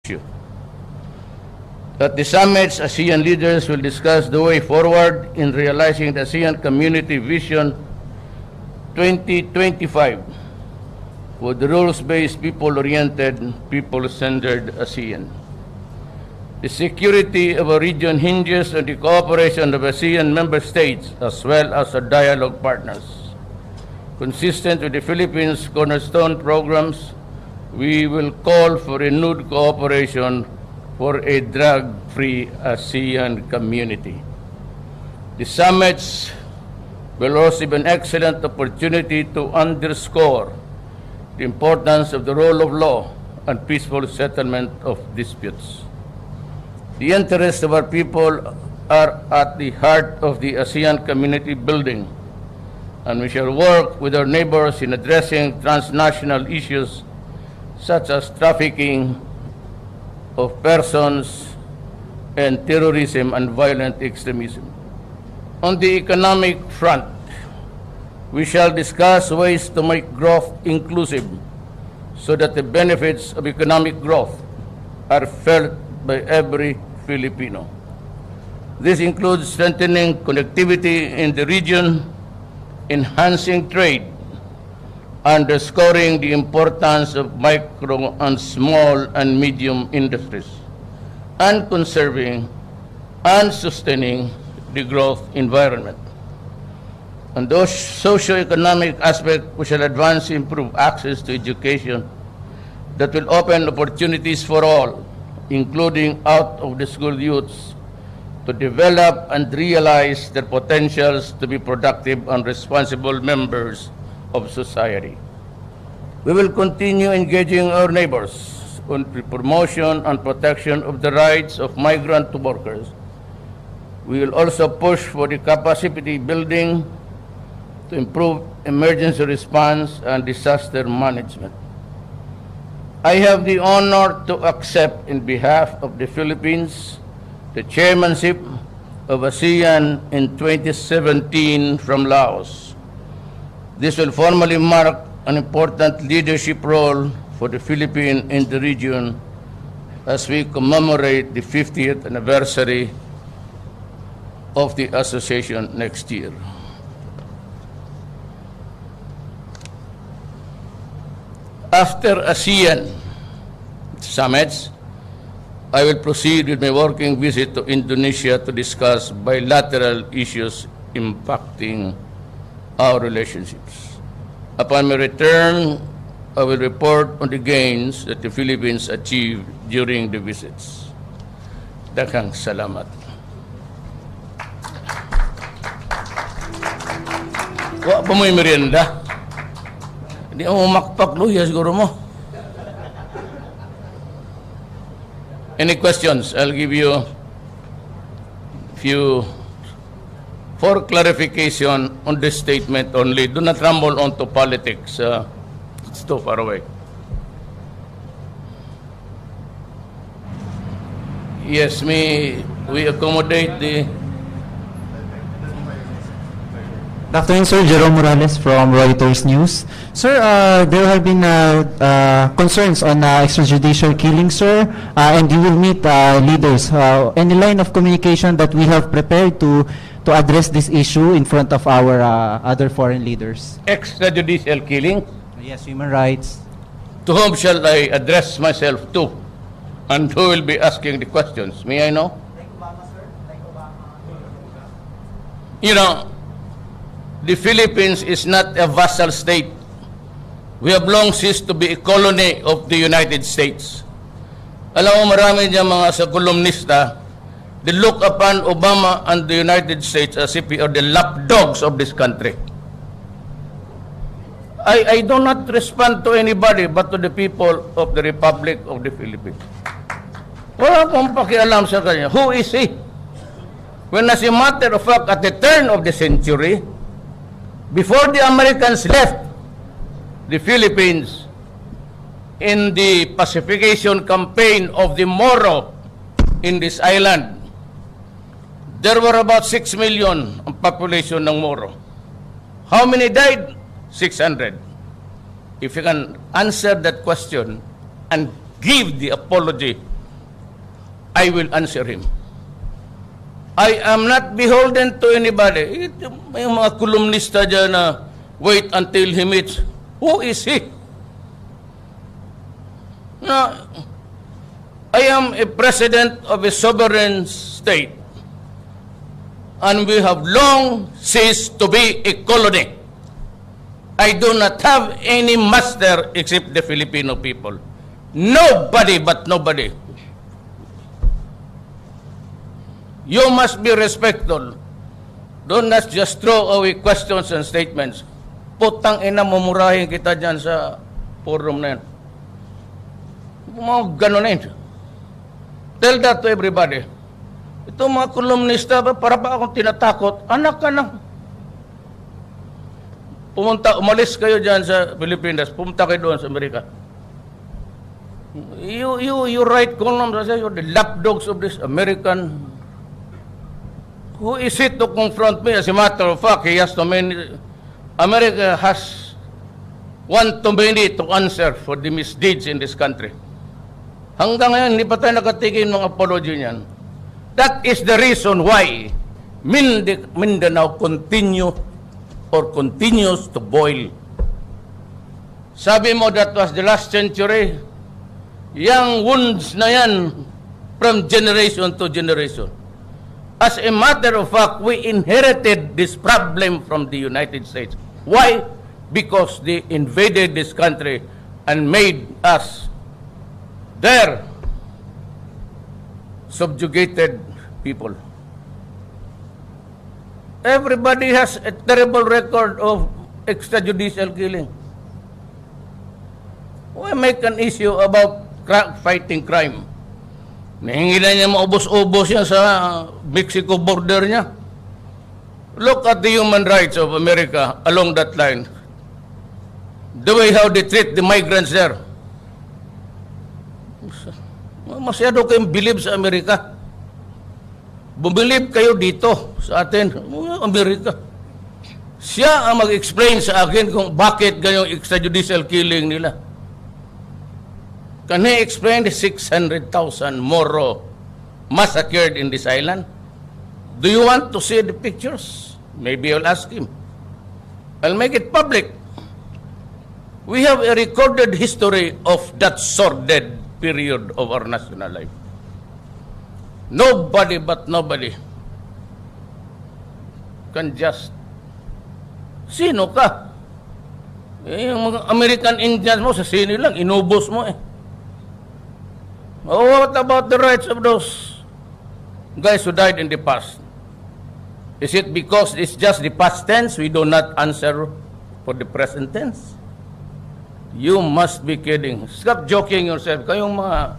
issue. At the summits, ASEAN leaders will discuss the way forward in realizing the ASEAN Community Vision 2025 with the rules-based, people-oriented, people-centered ASEAN. The security of a region hinges on the cooperation of ASEAN member states as well as our dialogue partners. Consistent with the Philippines' cornerstone programs, we will call for renewed cooperation for a drug-free ASEAN community. The summits will also be an excellent opportunity to underscore the importance of the rule of law and peaceful settlement of disputes. The interests of our people are at the heart of the ASEAN community building, and we shall work with our neighbors in addressing transnational issues such as trafficking of persons and terrorism and violent extremism. On the economic front, we shall discuss ways to make growth inclusive so that the benefits of economic growth are felt by every Filipino. This includes strengthening connectivity in the region, enhancing trade, underscoring the importance of micro and small and medium industries, and conserving and sustaining the growth environment. On those socio-economic aspects, we shall advance improve access to education that will open opportunities for all, including out-of-the-school youths, to develop and realize their potentials to be productive and responsible members of society. We will continue engaging our neighbors on the promotion and protection of the rights of migrant workers. We will also push for the capacity building to improve emergency response and disaster management. I have the honor to accept, in behalf of the Philippines, the chairmanship of ASEAN in 2017 from Laos. This will formally mark an important leadership role for the Philippines in the region as we commemorate the 50th anniversary of the association next year. After ASEAN summits, I will proceed with my working visit to Indonesia to discuss bilateral issues impacting our relationships. Upon my return, I will report on the gains that the Philippines achieved during the visits. Daghang salamat. Wa pa mo'y merienda? Hindi mo makpak, luya siguro mo. Any questions? I'll give you a few for clarification on this statement only. Do not rumble onto politics. It's too far away. Yes, we accommodate the... Good afternoon, sir. Jerome Morales from Reuters News. Sir, there have been concerns on extrajudicial killing, sir, and you will meet leaders. Any line of communication that we have prepared to address this issue in front of our other foreign leaders? Extrajudicial killing? Yes, human rights. To whom shall I address myself to? And who will be asking the questions? May I know? Like Obama, sir? Like Obama. You know, the Philippines is not a vassal state. We have long ceased to be a colony of the United States. Alam mo, marami dyan mga sa kolumnista, they look upon Obama and the United States as if we are the lapdogs of this country. I do not respond to anybody but to the people of the Republic of the Philippines. Wala akong pakialam sa kanya. Who is he? When as a matter of fact, at the turn of the century, before the Americans left the Philippines in the pacification campaign of the Moro in this island, there were about 6 million ang population ng Moro. How many died? 600. If you can answer that question and give the apology I will answer him. I am not beholden to anybody. May mga kolumnista dyan na wait until he meets. Who is he? No, I am a president of a sovereign state, and we have long ceased to be a colony. I do not have any master except the Filipino people. Nobody but nobody. You must be respectful. Do not just throw away questions and statements. Putang ina, mumurahin kita dyan sa forum na yan. Mga ganun na yun. Tell that to everybody. Ito mga kolumnista, para ba akong tinatakot? Anak ka na. Umalis kayo dyan sa Pilipinas. Pumunta kayo doon sa Amerika. You write columns, you're the lapdogs of this American. Who is it to confront me? As a matter of fact, he has America has one too many to answer for the misdeeds in this country. Hanggang ngayon, hindi pa tayo nakatigil ng apology niyan. That is the reason why Mindanao continues to boil. Sabi mo, that was the last century. Yang wounds na yan from generation to generation. As a matter of fact, we inherited this problem from the United States. Why? Because they invaded this country and made us their subjugated people. Everybody has a terrible record of extrajudicial killing. Why make an issue about fighting crime? Nahingi na niya maubos-ubos yan sa Mexico border niya. Look at the human rights of America along that line. The way how they treat the migrants there. Masyado kayong believe sa Amerika. Bumilib kayo dito sa atin, Amerika. Siya ang mag-explain sa akin kung bakit ganyang extrajudicial killing nila. Can he explain the 600,000 Moro massacred in this island? Do you want to see the pictures? Maybe I'll ask him. I'll make it public. We have a recorded history of that sordid period of our national life. Nobody but nobody can just... Sino ka? Yung mga American Indians mo, sa sino lang, inubos mo eh. Oh, what about the rights of those guys who died in the past? Is it because it's just the past tense, we do not answer for the present tense? You must be kidding. Stop joking yourself. Kayong mga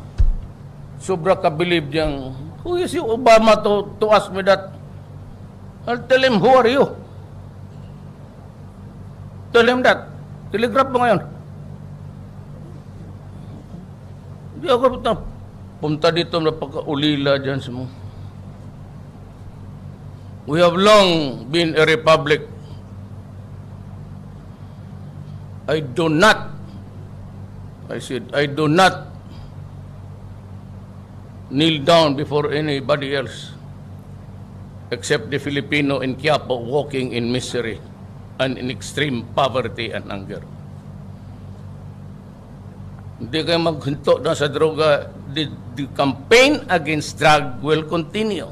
sobra ka-believe diyang, who is you, Obama, to ask me that? I'll tell him, who are you? Tell him that. Telegraph mo ngayon. Hindi ako punta dito na pagkaulila dyan sa mga. We have long been a republic. I do not kneel down before anybody else except the Filipino in Quiapo walking in misery and in extreme poverty and hunger. Hindi kayo maghinto na sa droga. The campaign against drug will continue.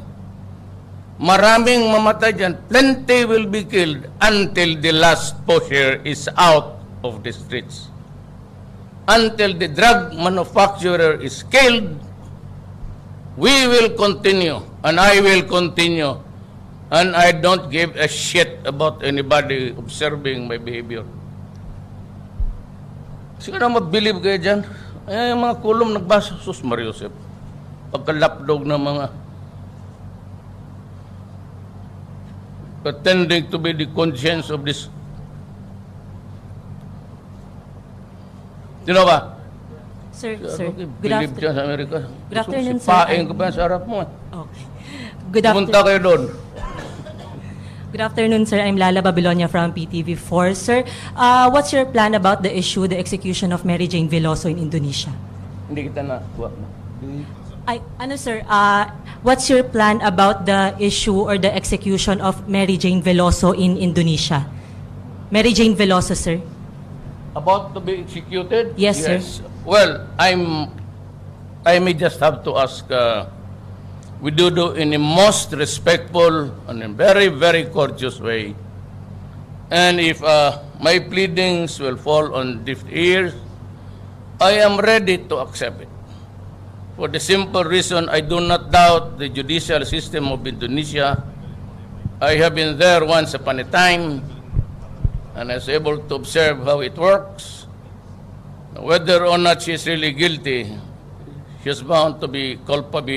Maraming mamatay dyan. Plenty will be killed until the last pusher is out of the streets. Until the drug manufacturer is killed, we will continue, and I will continue, and I don't give a shit about anybody observing my behavior. Siguro mabilib kayo dyan. Eh, yung mga kulong nagbasa, Sus Mariosep. Pagkalapdog ng mga pretending to be the conscience of this. Sino ba? Sir, good afternoon. Sa Amerika. Good afternoon, sir. Sipain ko ba sa harap mo? Okay. Good Pumunta kayo doon. Good afternoon, sir. I'm Lala Babilonia from PTV4. Sir, what's your plan about the execution of Mary Jane Veloso in Indonesia? Hindi kita na. Sir, what's your plan about the issue or the execution of Mary Jane Veloso in Indonesia? Mary Jane Veloso, sir. About to be executed? Yes, sir. Well, I may just have to ask Widodo in a most respectful and a very, very courteous way. And if my pleadings will fall on deaf ears, I am ready to accept it. For the simple reason, I do not doubt the judicial system of Indonesia. I have been there once upon a time, and I was able to observe how it works. Whether or not she is really guilty, she is bound to be culpable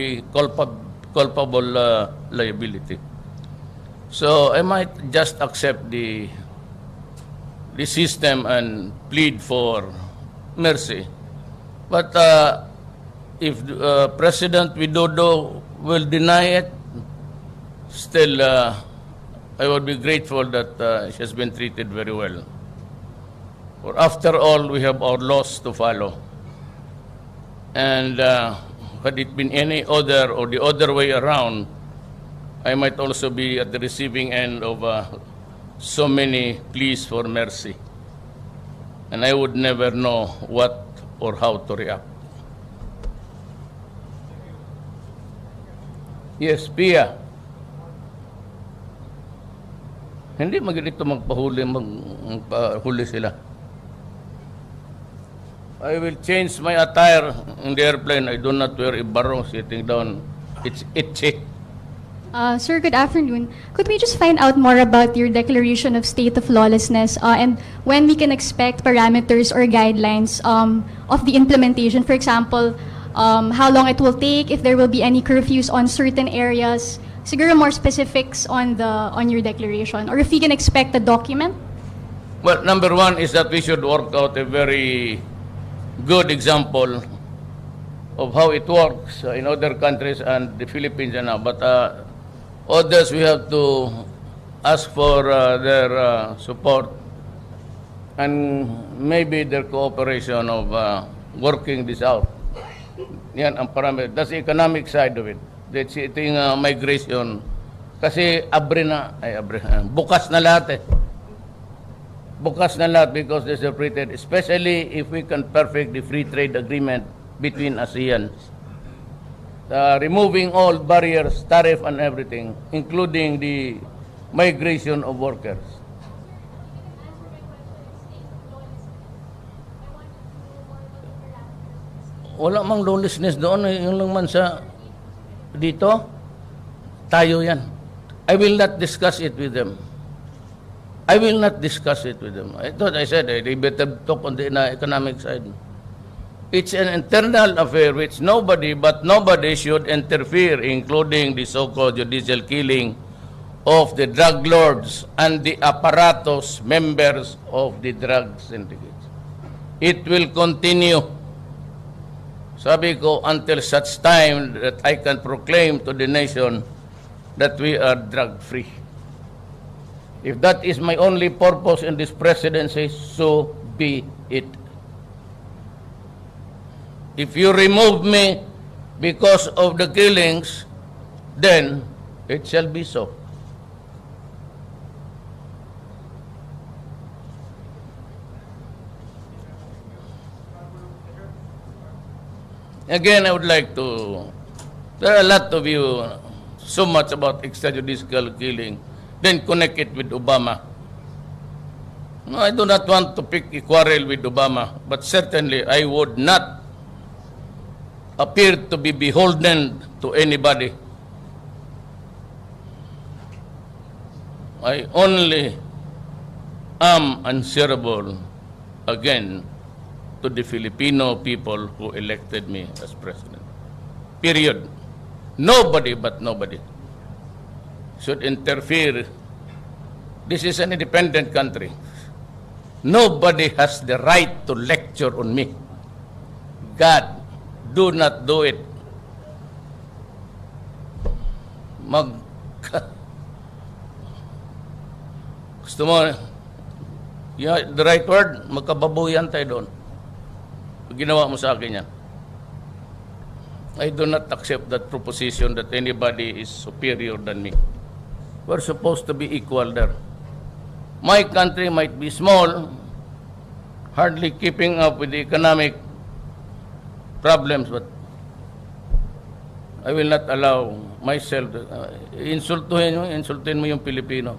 liability. So I might just accept the system and plead for mercy. But if President Widodo will deny it, still I would be grateful that she has been treated very well. For after all, we have our laws to follow. And had it been any other or the other way around, I might also be at the receiving end of so many pleas for mercy. And I would never know what or how to react. Yes, Pia. Hindi magdito magpahuli sila. I will change my attire in the airplane. I do not wear a barong sitting down. It's itchy. Sir, good afternoon. Could we just find out more about your declaration of state of lawlessness and when we can expect parameters or guidelines of the implementation? For example, how long it will take, if there will be any curfews on certain areas, siguro more specifics on your declaration, or if we can expect a document? Well, number one is that we should work out a very good example of how it works in other countries and the Philippines and now. But others, we have to ask for their support and maybe their cooperation of working this out. Yan ang parameter. That's the economic side of it. That's ito yung migration. Kasi bukas na lahat eh. Bukas na lahat because they're separated. Especially if we can perfect the free trade agreement between ASEAN. Removing all barriers, tariff and everything, including the migration of workers. Wala mang lawlessness doon, yung lang man sa dito, tayo yan. I will not discuss it with them. I will not discuss it with them. I thought I said, they better talk on the economic side. It's an internal affair which nobody should interfere, including the so-called judicial killing of the drug lords and the apparatus members of the drug syndicates. It will continue. Sabi ko, until such time that I can proclaim to the nation that we are drug-free. If that is my only purpose in this presidency, so be it. If you remove me because of the killings, then it shall be so. Again, I would like to, there are a lot of you so much about extrajudicial killing, then connect it with Obama. No, I do not want to pick a quarrel with Obama, but certainly I would not appear to be beholden to anybody. I only am answerable again to the Filipino people who elected me as president. Period. Nobody but nobody should interfere. This is an independent country. Nobody has the right to lecture on me. God, do not do it. Gusto mo, the right word, magkababuyan tayo doon. Ginawa mo sa akin yan. I do not accept that proposition that anybody is superior than me. We're supposed to be equal there. My country might be small, hardly keeping up with the economic problems, but I will not allow myself to, insultuhin mo yung Pilipino.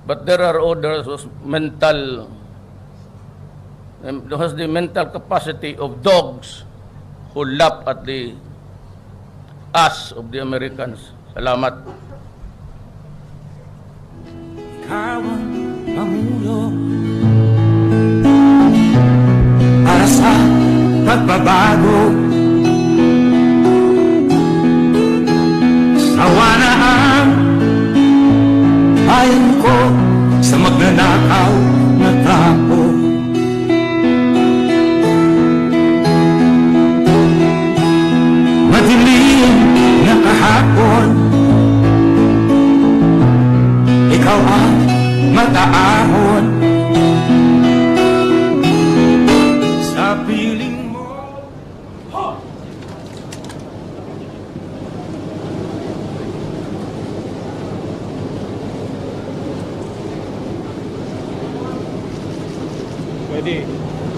But there are others who has the mental capacity of dogs who laugh at the ass of the Americans. Salamat. Ikaw ang mamulo para sa pagbabago. Sawa na ang bayan ko sa magnanakaw na tao. Madilim na kahapon, ikaw ang mataahon sa piling mo. Pwede.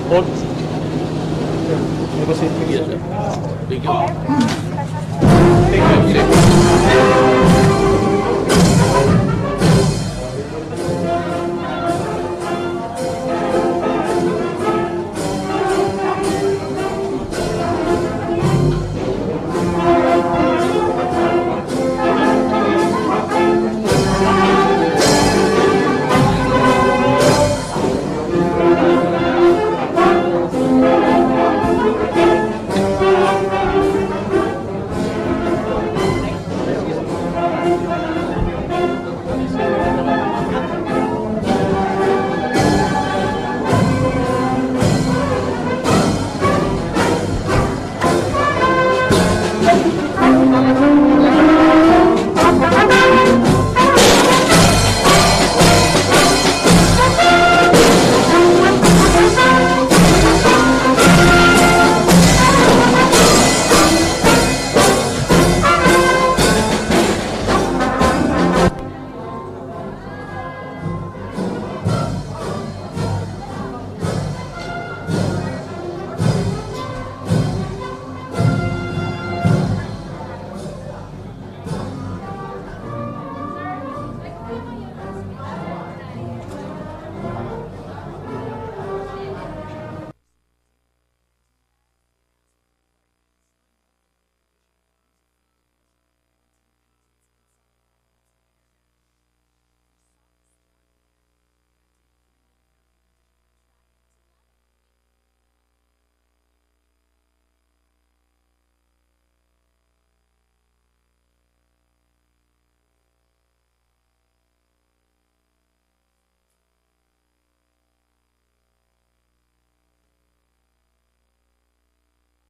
Hold. Yes, sir. Thank you. Thank you.